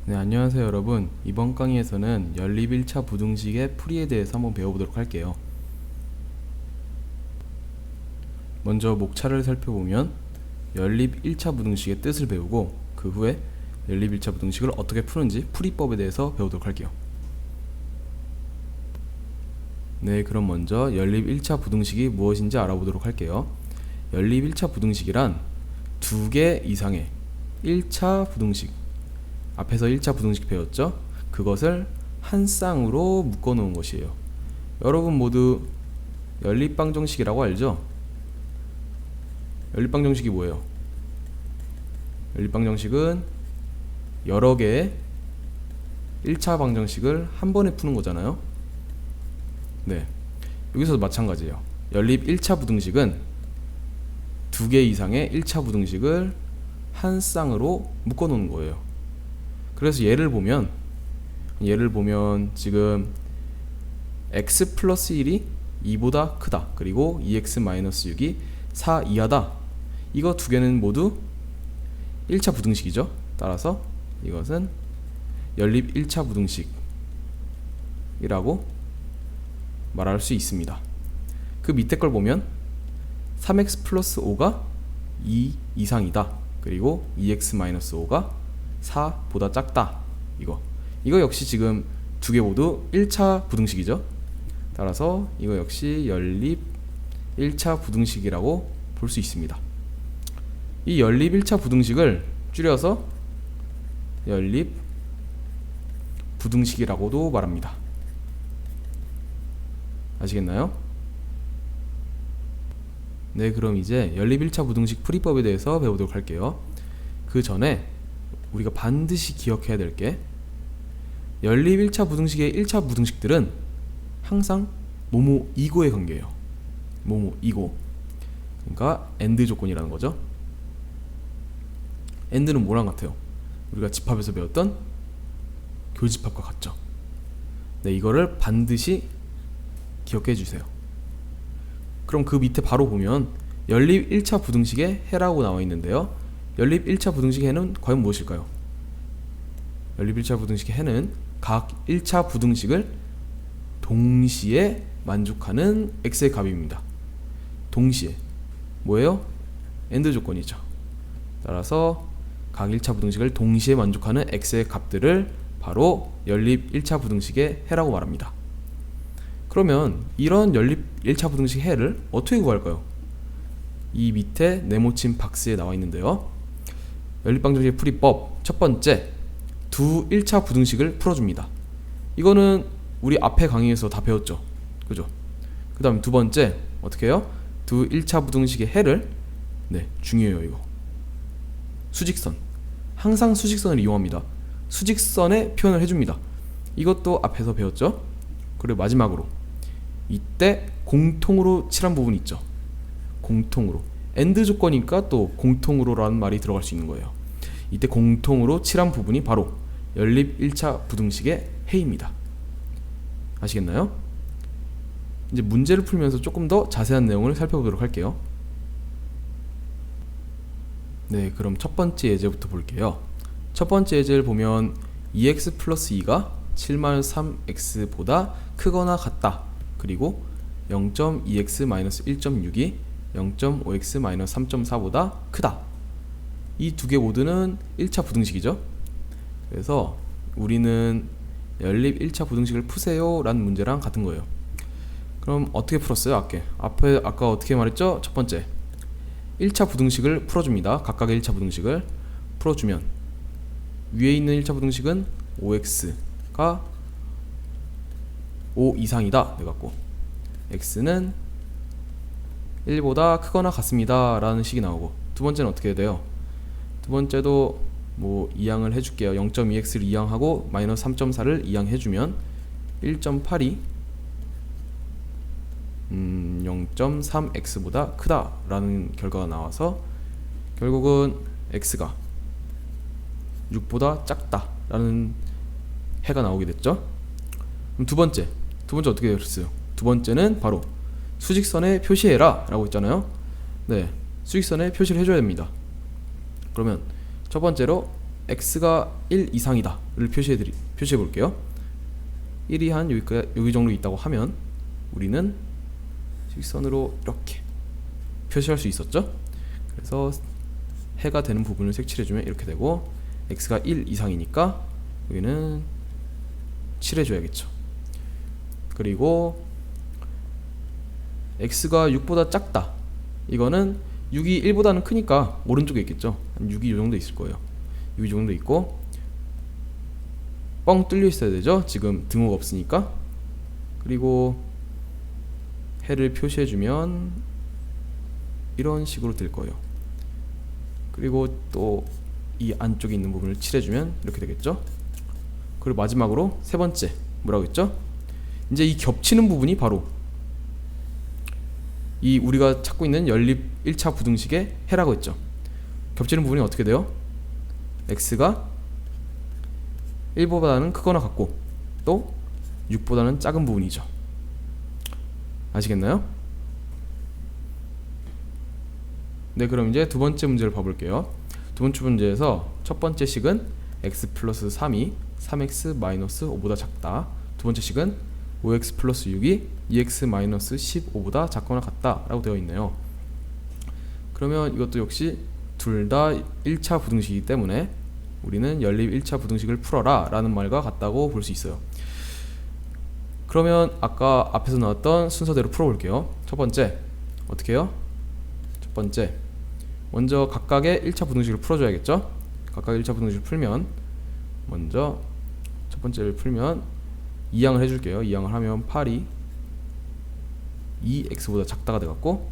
네, 안녕하세요 여러분. 이번 강의에서는 연립 1차 부등식의 풀이에 대해서 한번 배워보도록 할게요. 먼저 목차를 살펴보면 연립 1차 부등식의 뜻을 배우고 그 후에 연립 1차 부등식을 어떻게 푸는지 풀이법에 대해서 배우도록 할게요. 네, 그럼 먼저 연립 1차 부등식이 무엇인지 알아보도록 할게요. 연립 1차 부등식이란 두 개 이상의 1차 부등식, 앞에서 1차 부등식 배웠죠? 그것을 한 쌍으로 묶어 놓은 것이에요. 여러분 모두 연립방정식이라고 알죠? 연립방정식이 뭐예요? 연립방정식은 여러 개의 1차 방정식을 한 번에 푸는 거잖아요. 네, 여기서도 마찬가지예요. 연립 1차 부등식은 두 개 이상의 1차 부등식을 한 쌍으로 묶어 놓은 거예요. 그래서 예를 보면 지금 x 플러스 1이 2보다 크다, 그리고 2x 마이너스 6이 4 이하다. 이거 두 개는 모두 1차 부등식이죠. 따라서 이것은 연립 1차 부등식이라고 말할 수 있습니다. 그 밑에 걸 보면 3x 플러스 5가 2 이상이다, 그리고 2x 마이너스 5가 4보다 작다. 이거 역시 지금 두 개 모두 1차 부등식이죠. 따라서 이거 역시 연립 1차 부등식이라고 볼 수 있습니다. 이 연립 1차 부등식을 줄여서 연립 부등식이라고도 말합니다. 아시겠나요? 네, 그럼 이제 연립 1차 부등식 풀이법에 대해서 배우도록 할게요. 그 전에 우리가 반드시 기억해야 될 게, 연립 1차 부등식의 1차 부등식들은 항상 뭐뭐 이고의 관계예요. 뭐뭐 이고, 그러니까 AND 조건이라는 거죠. AND는 뭐랑 같아요? 우리가 집합에서 배웠던 교집합과 같죠. 네, 이거를 반드시 기억해 주세요. 그럼 그 밑에 바로 보면 연립 1차 부등식의 해라고 나와 있는데요. 연립 1차 부등식의 해는 과연 무엇일까요? 연립 1차 부등식의 해는 각 1차 부등식을 동시에 만족하는 x의 값입니다. 동시에 뭐예요? AND 조건이죠. 따라서 각 1차 부등식을 동시에 만족하는 x의 값들을 바로 연립 1차 부등식의 해라고 말합니다. 그러면 이런 연립 1차 부등식 해를 어떻게 구할까요? 이 밑에 네모친 박스에 나와 있는데요. 연립방정식의 풀이법 첫 번째, 두 1차 부등식을 풀어줍니다. 이거는 우리 앞에 강의에서 다 배웠죠, 그죠? 그 다음 두 번째, 어떻게 해요? 두 1차 부등식의 해를, 네, 중요해요. 이거 수직선, 항상 수직선을 이용합니다. 수직선에 표현을 해줍니다. 이것도 앞에서 배웠죠. 그리고 마지막으로 이때 공통으로 칠한 부분이 있죠. 공통으로, AND 조건이니까 또 공통으로 라는 말이 들어갈 수 있는 거예요. 이때 공통으로 칠한 부분이 바로 연립 1차 부등식의 해입니다. 아시겠나요? 이제 문제를 풀면서 조금 더 자세한 내용을 살펴보도록 할게요. 네, 그럼 첫 번째 예제부터 볼게요. 첫 번째 예제를 보면 2x 플러스 2가 7-3x보다 크거나 같다, 그리고 0.2x 마이너스 1.6이 0.5x 마이너스 3.4보다 크다. 이 두 개 모두는 1차 부등식이죠. 그래서 우리는 연립 1차 부등식을 푸세요 라는 문제랑 같은 거예요. 그럼 어떻게 풀었어요? 아까 어떻게 말했죠? 첫 번째, 1차 부등식을 풀어줍니다. 각각의 1차 부등식을 풀어주면 위에 있는 1차 부등식은 5x가 5 이상이다 돼갖고 x는 1보다 크거나 같습니다 라는 식이 나오고, 두 번째는 어떻게 돼요? 두 번째도 뭐 이항을 해줄게요. 0.2x를 이항하고 마이너스 3.4를 이항해주면 1.8이 0.3x보다 크다 라는 결과가 나와서 결국은 x가 6보다 작다 라는 해가 나오게 됐죠. 그럼 두 번째 어떻게 되었어요? 두 번째는 바로 수직선에 표시해라 라고 했잖아요. 네, 수직선에 표시를 해줘야 됩니다. 그러면 첫 번째로 x가 1 이상이다를 표시해 볼게요. 1이 한 여기 정도 있다고 하면 우리는 직선으로 이렇게 표시할 수 있었죠. 그래서 해가 되는 부분을 색칠해주면 이렇게 되고, x가 1 이상이니까 여기는 칠해줘야겠죠. 그리고 x가 6보다 작다, 이거는 6이 1보다는 크니까 오른쪽에 있겠죠. 한 6이 이 정도 있을 거예요. 6이 이 정도 있고 뻥 뚫려 있어야 되죠. 지금 등호가 없으니까. 그리고 해를 표시해주면 이런 식으로 될 거예요. 그리고 또 이 안쪽에 있는 부분을 칠해주면 이렇게 되겠죠. 그리고 마지막으로 세 번째 뭐라고 했죠? 이제 이 겹치는 부분이 바로 이 우리가 찾고 있는 연립 1차 부등식의 해라고 했죠. 겹치는 부분이 어떻게 돼요? x가 1보다는 크거나 같고 또 6보다는 작은 부분이죠. 아시겠나요? 네, 그럼 이제 두 번째 문제를 봐볼게요. 두 번째 문제에서 첫 번째 식은 x 플러스 3이 3x 마이너스 5보다 작다. 두 번째 식은 5x 플러스 6이 2x 마이너스 15보다 작거나 같다 라고 되어 있네요. 그러면 이것도 역시 둘 다 1차 부등식이기 때문에 우리는 연립 1차 부등식을 풀어라 라는 말과 같다고 볼 수 있어요. 그러면 아까 앞에서 나왔던 순서대로 풀어볼게요. 첫 번째 어떻게 해요? 첫 번째 먼저 각각의 1차 부등식을 풀어줘야겠죠. 각각의 1차 부등식을 풀면 먼저 첫 번째를 풀면 2항을 해줄게요. 2항을 하면 8이 2x보다 작다가 돼갖고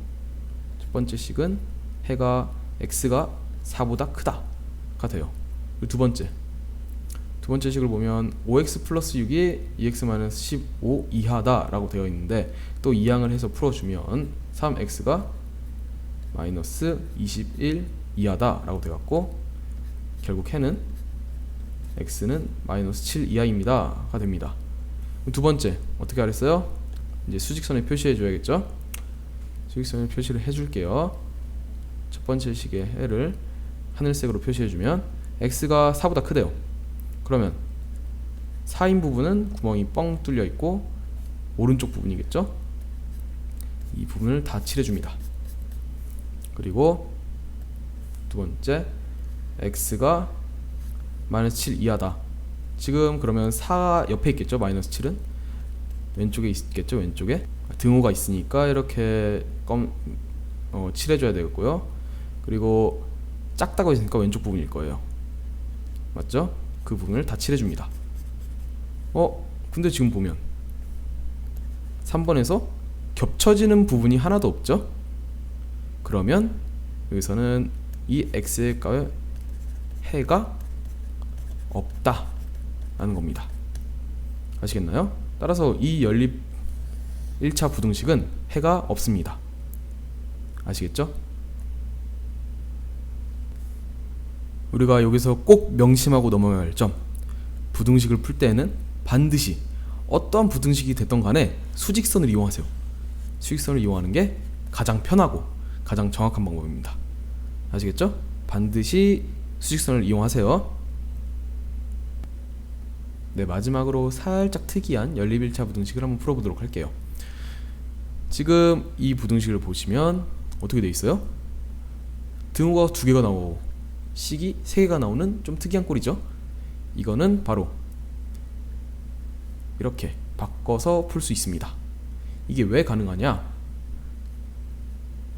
첫 번째 식은 해가 x가 4보다 크다가 돼요. 그리고 두 번째 식을 보면 5x 플러스 6이 2x 마이너스 15 이하다 라고 되어 있는데 또 2항을 해서 풀어주면 3x가 마이너스 21 이하다 라고 되어갖고 결국 해는 x는 마이너스 7 이하입니다 가 됩니다. 두 번째 어떻게 하랬어요? 이제 수직선에 표시해 줘야겠죠. 수직선에 표시를 해줄게요. 첫 번째 식의 해를 하늘색으로 표시해 주면 x가 4보다 크대요. 그러면 4인 부분은 구멍이 뻥 뚫려 있고 오른쪽 부분이겠죠. 이 부분을 다 칠해 줍니다. 그리고 두 번째 x가 마이너스 7 이하다. 지금 그러면 4 옆에 있겠죠. 마이너스 7은 왼쪽에 있겠죠. 왼쪽에 등호가 있으니까 이렇게 칠해줘야 되겠고요. 그리고 작다고 했으니까 왼쪽 부분일 거예요. 맞죠? 그 부분을 다 칠해줍니다. 근데 지금 보면 3번에서 겹쳐지는 부분이 하나도 없죠? 그러면 여기서는 이 x의 값에 해가 없다 라는 겁니다. 아시겠나요? 따라서 이 연립 1차 부등식은 해가 없습니다. 아시겠죠? 우리가 여기서 꼭 명심하고 넘어가야 할 점, 부등식을 풀 때에는 반드시 어떠한 부등식이 됐던 간에 수직선을 이용하세요. 수직선을 이용하는 게 가장 편하고 가장 정확한 방법입니다. 아시겠죠? 반드시 수직선을 이용하세요. 네, 마지막으로 살짝 특이한 연립 1차 부등식을 한번 풀어보도록 할게요. 지금 이 부등식을 보시면 어떻게 돼 있어요? 등호가 2개가 나오고 식이 3개가 나오는 좀 특이한 꼴이죠. 이거는 바로 이렇게 바꿔서 풀 수 있습니다. 이게 왜 가능하냐?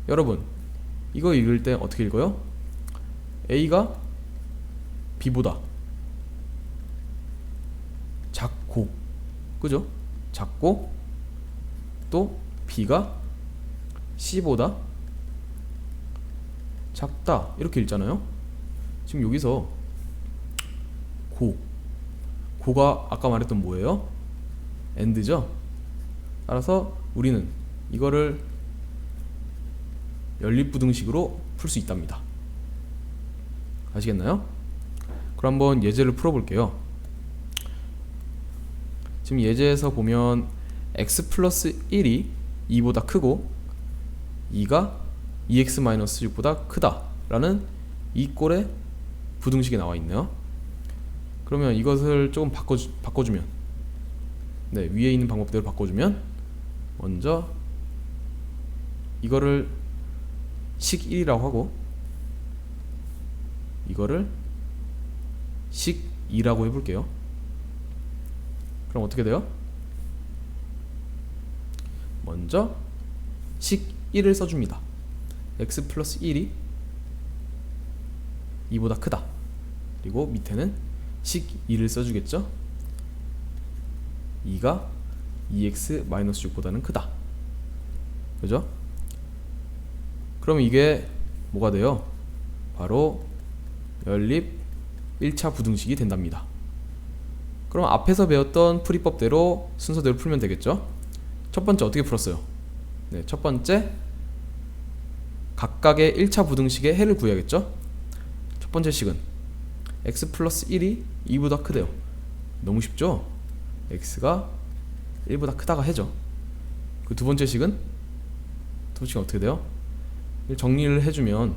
여러분, 이거 읽을 때 어떻게 읽어요? A가 B보다 작고, 그죠? 작고 또 B가 C보다 작다 이렇게 읽잖아요. 지금 여기서 고가 아까 말했던 뭐예요? AND죠? 따라서 우리는 이거를 연립부등식으로 풀 수 있답니다. 아시겠나요? 그럼 한번 예제를 풀어볼게요. 지금 예제에서 보면 x 플러스 1이 2보다 크고 2가 2x 마이너스 6보다 크다 라는 이 꼴의 부등식이 나와 있네요. 그러면 이것을 조금 바꿔주면, 네, 위에 있는 방법대로 바꿔주면 먼저 이거를 식 1이라고 하고 이거를 식 2라고 해볼게요. 그럼 어떻게 돼요? 먼저 식 1을 써줍니다. x 플러스 1이 2보다 크다. 그리고 밑에는 식 2를 써주겠죠. 2가 2x 마이너스 6보다는 크다. 그죠? 그럼 이게 뭐가 돼요? 바로 연립 1차 부등식이 된답니다. 그럼 앞에서 배웠던 풀이법대로 순서대로 풀면 되겠죠? 첫 번째 어떻게 풀었어요? 네, 첫 번째 각각의 1차 부등식의 해를 구해야겠죠? 첫 번째 식은 x 플러스 1이 2보다 크대요. 너무 쉽죠? x가 1보다 크다가 해죠. 그 두 번째 식은? 두 번째 식은 어떻게 돼요? 정리를 해주면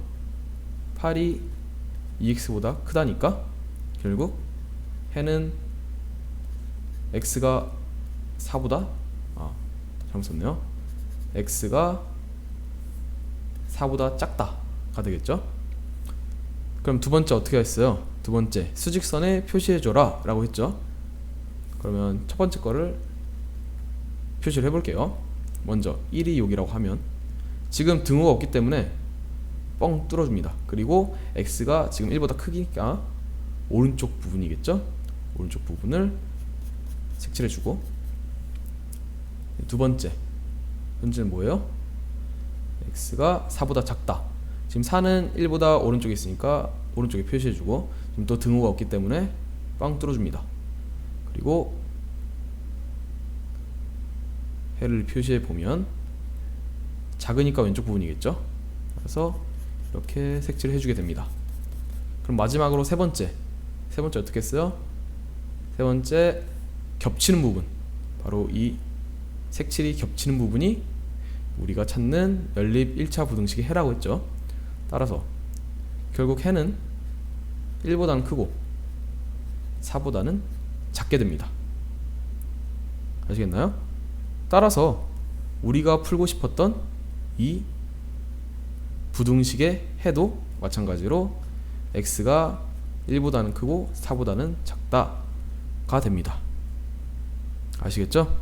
8이 2x보다 크다니까 결국 해는 x가 4보다 잘못 썼네요. x가 4보다 작다가 되겠죠. 그럼 두 번째 어떻게 했어요? 두 번째 수직선에 표시해줘라 라고 했죠. 그러면 첫 번째 거를 표시를 해볼게요. 먼저 1이 여기라고 하면 지금 등호가 없기 때문에 뻥 뚫어줍니다. 그리고 x가 지금 1보다 크니까 오른쪽 부분이겠죠. 오른쪽 부분을 색칠해주고, 두 번째 현재는 뭐예요? x가 4보다 작다. 지금 4는 1보다 오른쪽에 있으니까 오른쪽에 표시해주고, 지금 또 등호가 없기 때문에 빵 뚫어줍니다. 그리고 해를 표시해보면 작으니까 왼쪽 부분이겠죠. 그래서 이렇게 색칠을 해주게 됩니다. 그럼 마지막으로 세 번째 어떻게 했어요? 세 번째 겹치는 부분, 바로 이 색칠이 겹치는 부분이 우리가 찾는 연립 1차 부등식의 해라고 했죠. 따라서 결국 해는 1보다는 크고 4보다는 작게 됩니다. 아시겠나요? 따라서 우리가 풀고 싶었던 이 부등식의 해도 마찬가지로 x가 1보다는 크고 4보다는 작다가 됩니다. 아시겠죠?